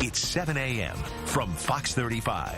It's 7 a.m. from Fox 35.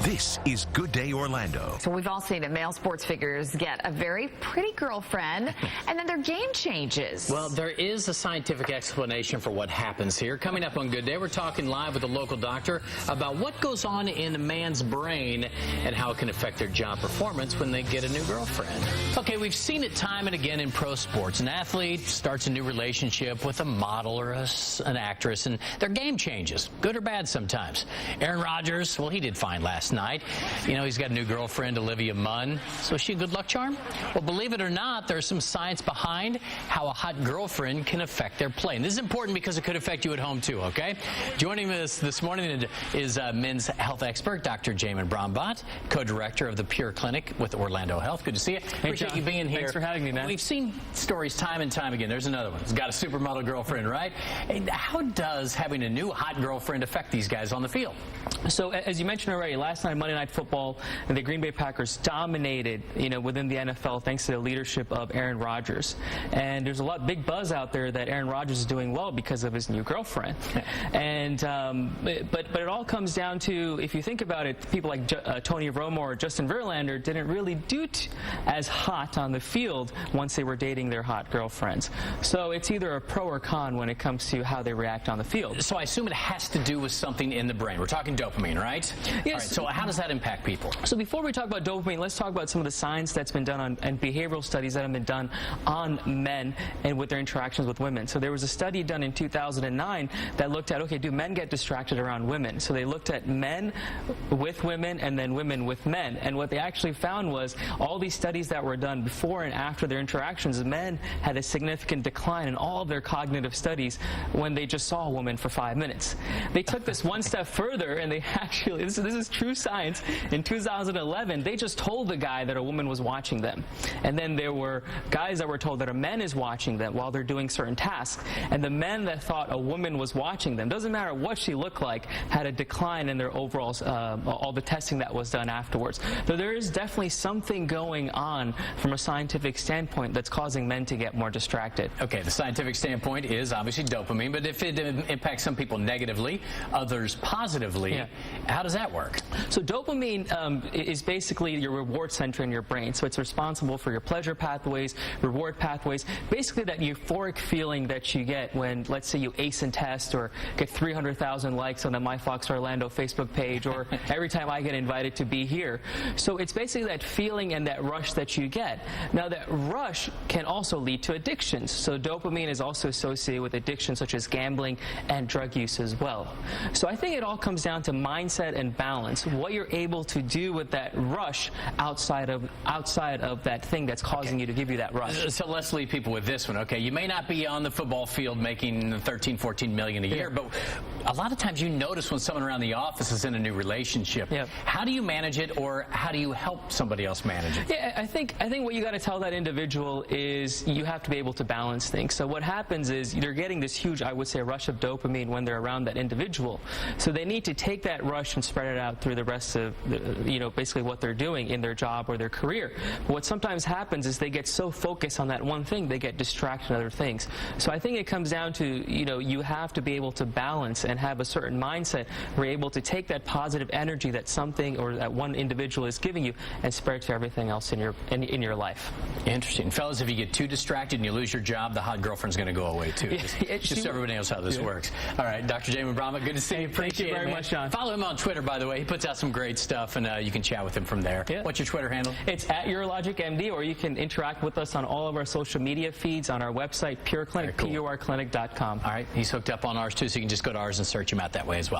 This is Good Day Orlando. So we've all seen that male sports figures get a very pretty girlfriend, and then their game changes. Well, there is a scientific explanation for what happens here. Coming up on Good Day, we're talking live with a local doctor about what goes on in a man's brain and how it can affect their job performance when they get a new girlfriend. Okay, we've seen it time and again in pro sports. An athlete starts a new relationship with a model or an actress, and their game changes, good or bad sometimes. Aaron Rodgers, well, he did fine last night. You know, he's got a new girlfriend, Olivia Munn. So is she a good luck charm? Well, believe it or not, there's some science behind how a hot girlfriend can affect their play. And this is important because it could affect you at home too, okay? Joining us this morning is men's health expert, Dr. Jamin Brahmbhatt, co-director of the Pure Clinic with Orlando Health. Good to see you. Appreciate you being here. Thanks for having me, man. We've seen stories time and time again. There's another one. He's got a supermodel girlfriend, right? And how does having a new hot girlfriend affect these guys on the field? So, as you mentioned already, last night, Monday Night Football, the Green Bay Packers dominated, within the NFL thanks to the leadership of Aaron Rodgers. And there's a big buzz out there that Aaron Rodgers is doing well because of his new girlfriend. And but it all comes down to, if you think about it, people like Tony Romo or Justin Verlander didn't really do as hot on the field once they were dating their hot girlfriends. So it's either a pro or con when it comes to how they react on the field. So I assume it has to do with something in the brain. We're talking dopamine, right? Yes. All right, so how does that impact people? So before we talk about dopamine, let's talk about some of the science that's been done and behavioral studies that have been done on men and with their interactions with women. So there was a study done in 2009 that looked at, okay, do men get distracted around women? So they looked at men with women and then women with men. And what they actually found was all these studies that were done before and after their interactions, men had a significant decline in all of their cognitive studies when they just saw a woman for 5 minutes. They took this one step further, and they actually, this is true science, in 2011, they just told the guy that a woman was watching them. And then there were guys that were told that a man is watching them while they're doing certain tasks. And the men that thought a woman was watching them, doesn't matter what she looked like, had a decline in their overall, all the testing that was done afterwards. So there is definitely something going on from a scientific standpoint that's causing men to get more distracted. Okay, the scientific standpoint is obviously dopamine, but if it impacts some people negatively, others positively, how does that work? So dopamine is basically your reward center in your brain. So it's responsible for your pleasure pathways, reward pathways, basically that euphoric feeling that you get when, let's say, you ace a test or get 300,000 likes on the My Fox Orlando Facebook page, or every time I get invited to be here. So it's basically that feeling and that rush that you get. Now, that rush can also lead to addictions. So dopamine is also associated with addictions such as gambling and drug use as well. So I think it all comes down to mindset and balance, what you're able to do with that rush outside of that thing that's causing you to give you that rush. So let's leave people with this one, okay? You may not be on the football field making 13, 14 million a year, but a lot of times you notice when someone around the office is in a new relationship. How do you manage it, or how do you help somebody else manage it? Yeah, I think what you got to tell that individual is you have to be able to balance things. So what happens is they're getting this huge, I would say, rush of dopamine when they're around that individual. So they need to take that rush and spread it out through the rest of, basically what they're doing in their job or their career. But what sometimes happens is they get so focused on that one thing, they get distracted in other things. So I think it comes down to, you have to be able to balance and have a certain mindset where you're able to take that positive energy that something or that one individual is giving you and spread it to everything else in your life. Interesting. Fellas, if you get too distracted and you lose your job, the hot girlfriend's going to go away too. Just so everybody knows how this works. All right, Dr. Jamin Brahmbhatt, good to see you. Thank you very much, John. Follow him on Twitter, by the way. He puts out some great stuff, and you can chat with him from there. What's your Twitter handle? It's @UrologicMD, or you can interact with us on all of our social media feeds on our website, Pure Clinic, PURclinic.com. All right, he's hooked up on ours too, so you can just go to ours and search him out that way as well.